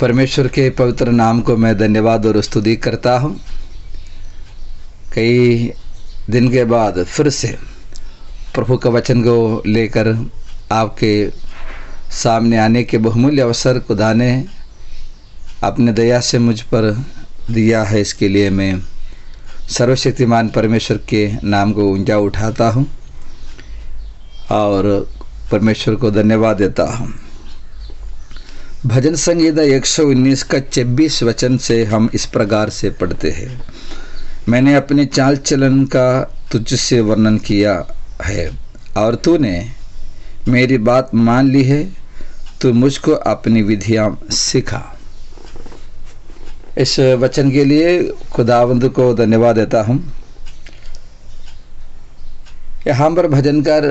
परमेश्वर के पवित्र नाम को मैं धन्यवाद और स्तुति करता हूँ। कई दिन के बाद फिर से प्रभु का वचन को लेकर आपके सामने आने के बहुमूल्य अवसर खुदा ने अपने दया से मुझ पर दिया है। इसके लिए मैं सर्वशक्तिमान परमेश्वर के नाम को ऊंचा उठाता हूँ और परमेश्वर को धन्यवाद देता हूँ। भजन संगीता 119 का 26 वचन से हम इस प्रकार से पढ़ते हैं, मैंने अपने चाल चलन का तुझसे वर्णन किया है और तूने मेरी बात मान ली है, तू मुझको अपनी विधियां सिखा। इस वचन के लिए खुदावंद को धन्यवाद देता हूँ। यहाँ पर भजनकार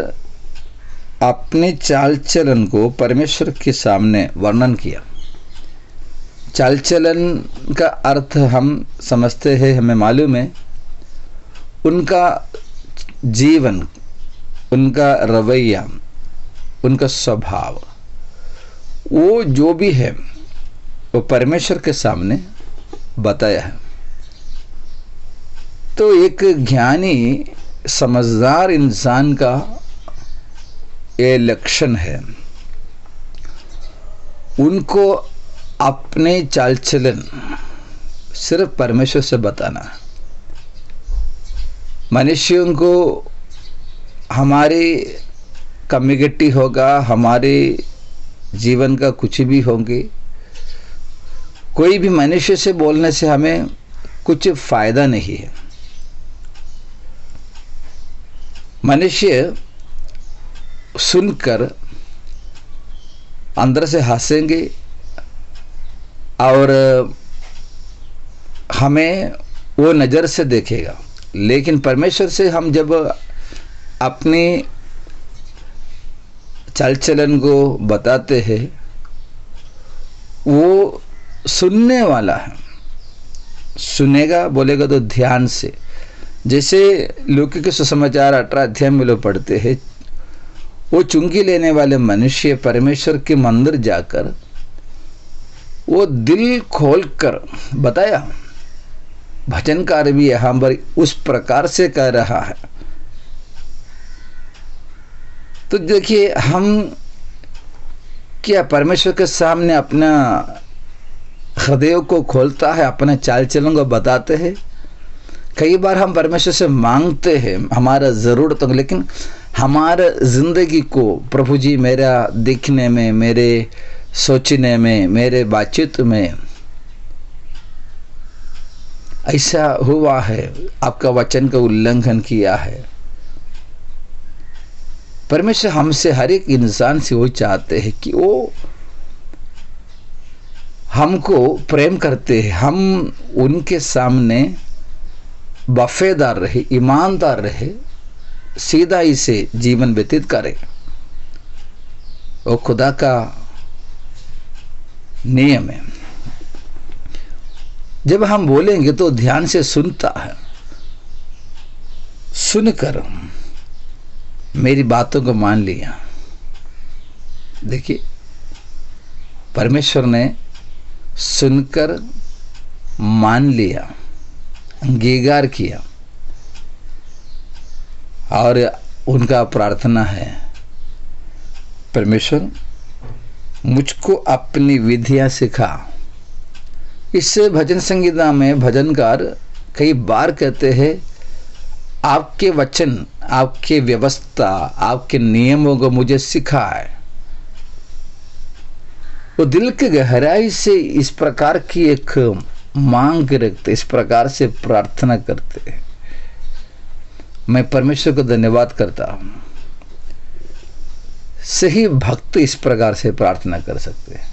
अपने चाल चलन को परमेश्वर के सामने वर्णन किया। चाल चलन का अर्थ हम समझते हैं, हमें मालूम है, उनका जीवन, उनका रवैया, उनका स्वभाव, वो जो भी है वो परमेश्वर के सामने बताया है। तो एक ज्ञानी समझदार इंसान का ये लक्षण है, उनको अपने चाल चलन सिर्फ परमेश्वर से बताना। मनुष्यों को हमारी कम्युनिटी होगा, हमारे जीवन का कुछ भी होंगे, कोई भी मनुष्य से बोलने से हमें कुछ फायदा नहीं है। मनुष्य सुनकर अंदर से हंसेंगे और हमें वो नज़र से देखेगा, लेकिन परमेश्वर से हम जब अपनी चाल चलन को बताते हैं, वो सुनने वाला है, सुनेगा, बोलेगा तो ध्यान से। जैसे लौकिक सुसमाचार 18 अध्याय में लोग पढ़ते हैं, वो चुंगी लेने वाले मनुष्य परमेश्वर के मंदिर जाकर वो दिल खोलकर बताया। भजनकार भी यहाँ पर उस प्रकार से कह रहा है। तो देखिए, हम क्या परमेश्वर के सामने अपना हृदय को खोलता है, अपने चाल चलन को बताते हैं। कई बार हम परमेश्वर से मांगते हैं हमारा ज़रूरत, लेकिन हमारे ज़िंदगी को प्रभु जी मेरा दिखने में, मेरे सोचने में, मेरे बातचीत में ऐसा हुआ है, आपका वचन का उल्लंघन किया है। परमेश्वर हमसे, हर एक इंसान से वो चाहते हैं कि वो हमको प्रेम करते हैं, हम उनके सामने वफादार रहे, ईमानदार रहे, सीधा ही से जीवन व्यतीत करें। वो खुदा का नियम है। जब हम बोलेंगे तो ध्यान से सुनता है, सुनकर मेरी बातों को मान लिया। देखिए, परमेश्वर ने सुनकर मान लिया, अंगीकार किया, और उनका प्रार्थना है, परमेश्वर मुझको अपनी विधियां सिखा। इससे भजन संगीता में भजनकार कई बार कहते हैं, आपके वचन, आपके व्यवस्था, आपके नियमों को मुझे सिखाए। वो दिल के गहराई से इस प्रकार की एक मांग रखते, इस प्रकार से प्रार्थना करते हैं। मैं परमेश्वर को धन्यवाद करता हूं। सही भक्त इस प्रकार से प्रार्थना कर सकते हैं।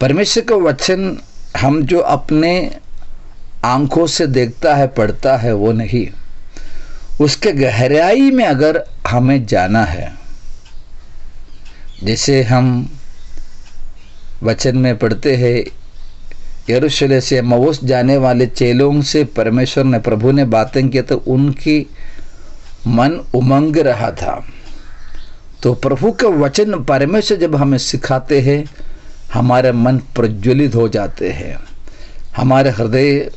परमेश्वर का वचन हम जो अपने आंखों से देखता है, पढ़ता है, वो नहीं, उसके गहराई में अगर हमें जाना है, जैसे हम वचन में पढ़ते हैं, यरूशलेम से एम्माऊस जाने वाले चेलों से परमेश्वर ने, प्रभु ने बातें की तो उनकी मन उमंग रहा था। तो प्रभु का वचन परमेश्वर जब हमें सिखाते हैं, हमारे मन प्रज्वलित हो जाते हैं, हमारे हृदय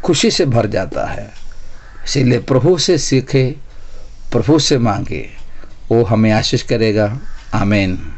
खुशी से भर जाता है। इसीलिए प्रभु से सीखे, प्रभु से मांगे, वो हमें आशीष करेगा। आमीन।